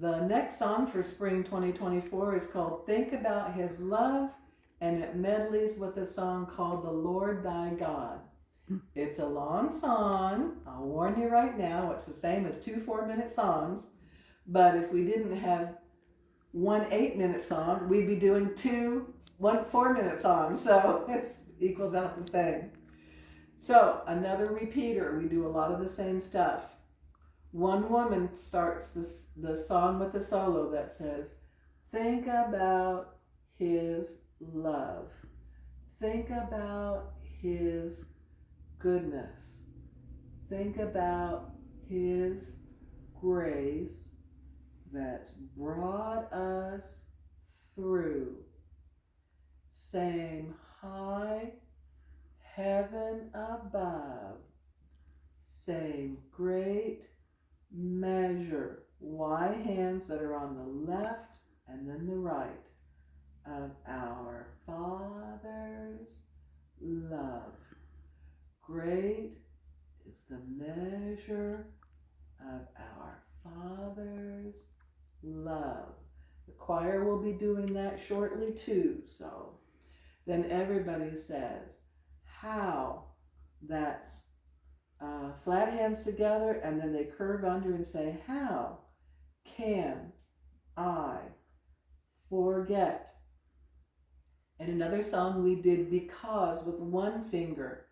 The next song for spring 2024 is called Think About His Love, and it medleys with a song called The Lord Thy God. It's a long song. I'll warn you right now, it's the same as two 4-minute songs. But if we didn't have one 8-minute song, we'd be doing one 4-minute song. So it equals out the same. So another repeater, we do a lot of the same stuff. One woman starts the song with a solo that says, think about his love. Think about his goodness. Think about his grace that's brought us through. Same high heaven above. Same great measure. Y hands that are on the left and then the right of our Father's love. Great is the measure of our Father's love. The choir will be doing that shortly too. So then everybody says how. That's flat hands together, and then they curve under and say, how can I forget? And another song we did because with one finger,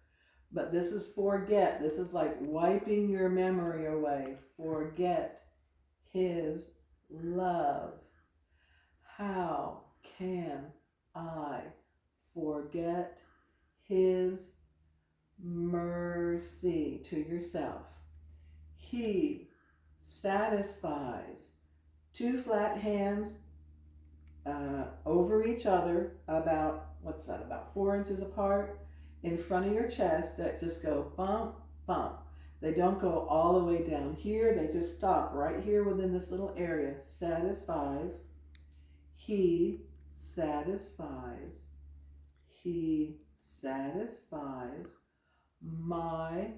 but this is forget. This is like wiping your memory away. Forget his love. How can I forget his mercy? To yourself. He satisfies. Two flat hands over each other, about, what's that, about 4 inches apart, in front of your chest, that just go bump, bump. They don't go all the way down here. They just stop right here within this little area. Satisfies. He satisfies. He satisfies. My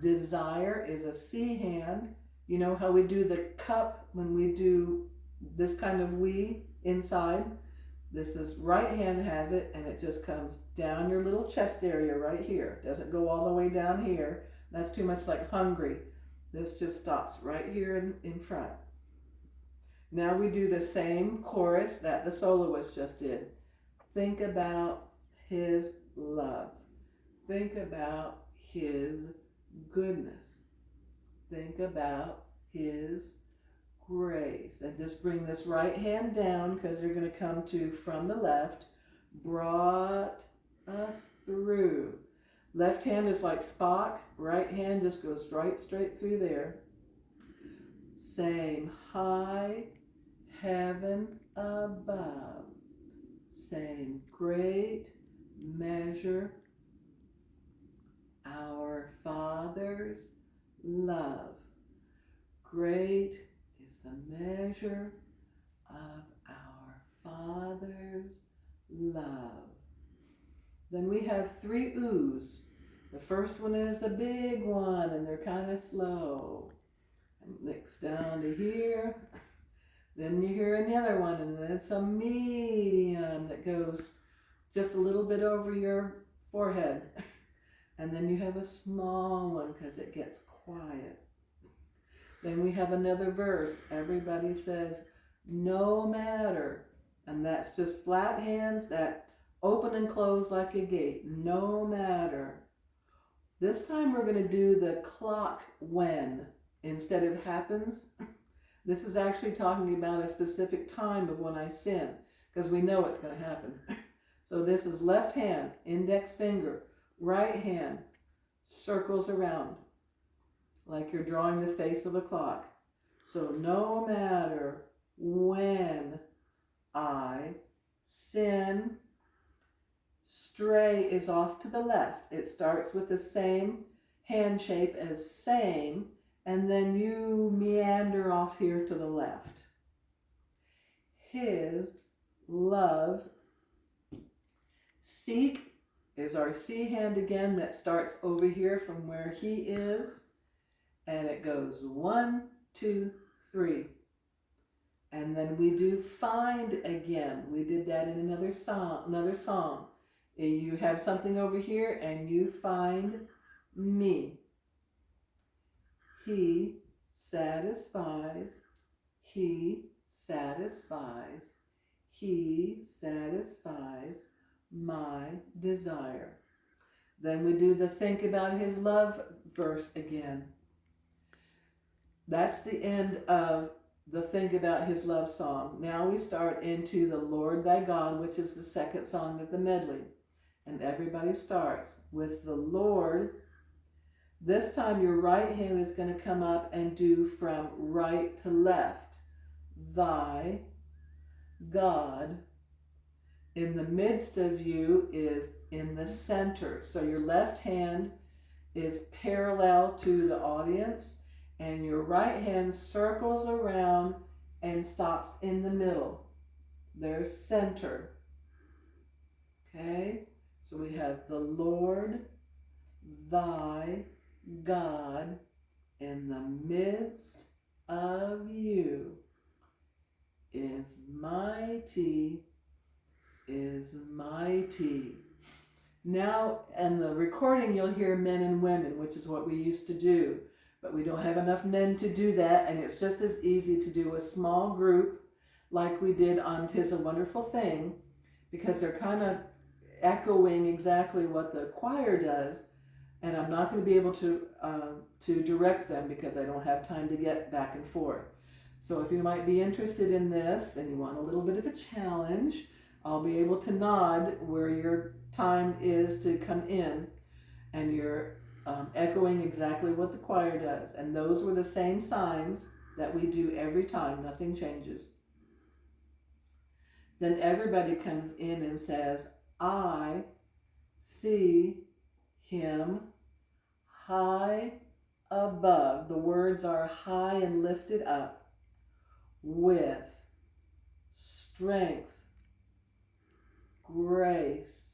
desire is a C hand. You know how we do the cup when we do this kind of we inside? This is right hand has it, and it just comes down your little chest area right here. Doesn't go all the way down here. That's too much like hungry. This just stops right here in front. Now we do the same chorus that the soloist just did. Think about his love. Think about his goodness. Think about his grace. And just bring this right hand down, because you're going to come to from the left. Brought us through. Left hand is like Spock. Right hand just goes right straight through there. Same high heaven above. Same great measure. Our Father's love. Great is the measure of our Father's love. Then we have 3 oohs. The first one is a big one, and they're kind of slow. And next down to here. Then you hear another one, and then it's a medium that goes just a little bit over your forehead. And then you have a small one because it gets quiet. Then we have another verse. Everybody says, no matter. And that's just flat hands that open and close like a gate. No matter. This time we're going to do the clock when instead of happens. This is actually talking about a specific time of when I sin, because we know it's going to happen. So this is left hand, index finger, right hand, circles around like you're drawing the face of a clock. So no matter when I sin. Stray is off to the left. It starts with the same hand shape as same, and then you meander off here to the left. His love. Seek is our C hand again that starts over here from where he is, and it goes 1, 2, 3. And then we do find again. We did that in another song. You have something over here and you find me. He satisfies. He satisfies. He satisfies my desire. Then we do the think about his love verse again. That's the end of the think about his love song. Now we start into the Lord thy God, which is the second song of the medley. And everybody starts with the Lord. This time your right hand is going to come up and do from right to left. Thy God. In the midst of you is in the center. So your left hand is parallel to the audience, and your right hand circles around and stops in the middle. There's center. Okay? So we have the Lord, thy God, in the midst of you is mighty, is mighty. Now, in the recording, you'll hear men and women, which is what we used to do. But we don't have enough men to do that, and it's just as easy to do a small group like we did on 'Tis a Wonderful Thing, because they're kind of echoing exactly what the choir does, and I'm not going to be able to direct them because I don't have time to get back and forth. So if you might be interested in this and you want a little bit of a challenge, I'll be able to nod where your time is to come in, and you're echoing exactly what the choir does. And those were the same signs that we do every time. Nothing changes. Then everybody comes in and says, I see him high above. The words are high and lifted up, with strength, grace.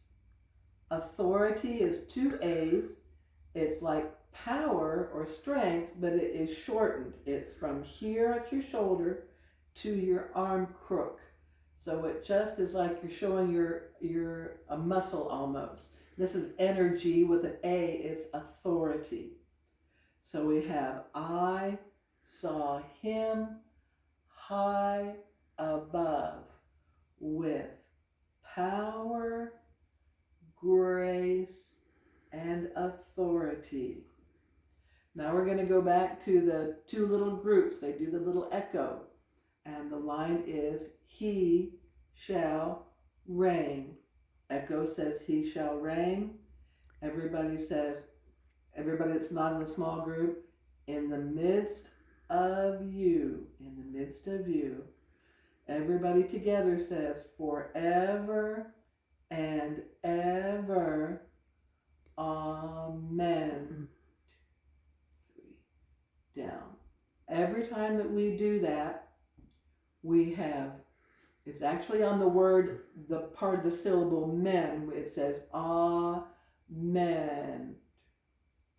Authority is 2 A's. It's like power or strength, but it is shortened. It's from here at your shoulder to your arm crook. So it just is like you're showing your a muscle almost. This is energy with an A. It's authority. So we have, I saw him high above, with power, grace, and authority. Now we're going to go back to the 2 little groups. They do the little echo. And the line is, he shall reign. Echo says, he shall reign. Everybody says, everybody that's not in the small group, in the midst of you, in the midst of you. Everybody together says, forever and ever. Amen. 3, down. Every time that we do that, we have, it's actually on the word, the part of the syllable men, it says amen.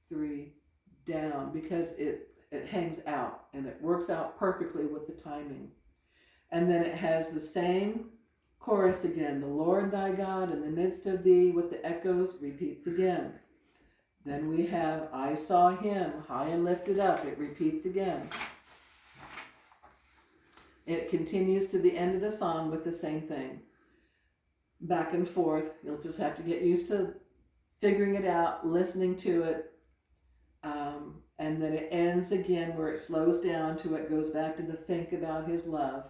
3, down, because it hangs out and it works out perfectly with the timing. And then it has the same chorus again, the Lord thy God in the midst of thee, with the echoes, repeats again. Then we have, I saw him high and lifted up. It repeats again. It continues to the end of the song with the same thing. Back and forth. You'll just have to get used to figuring it out, listening to it. And then it ends again where it slows down to it goes back to the think about his love.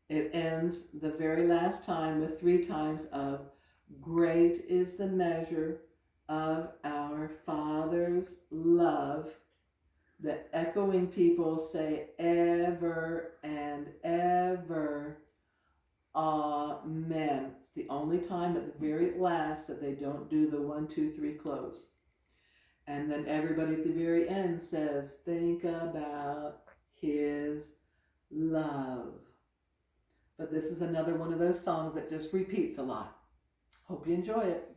It ends the very last time with 3 times of, great is the measure of our Father's love. The echoing people say ever and ever. Amen. It's the only time at the very last that they don't do the 1, 2, 3 close. And then everybody at the very end says, think about his love. But this is another one of those songs that just repeats a lot. Hope you enjoy it.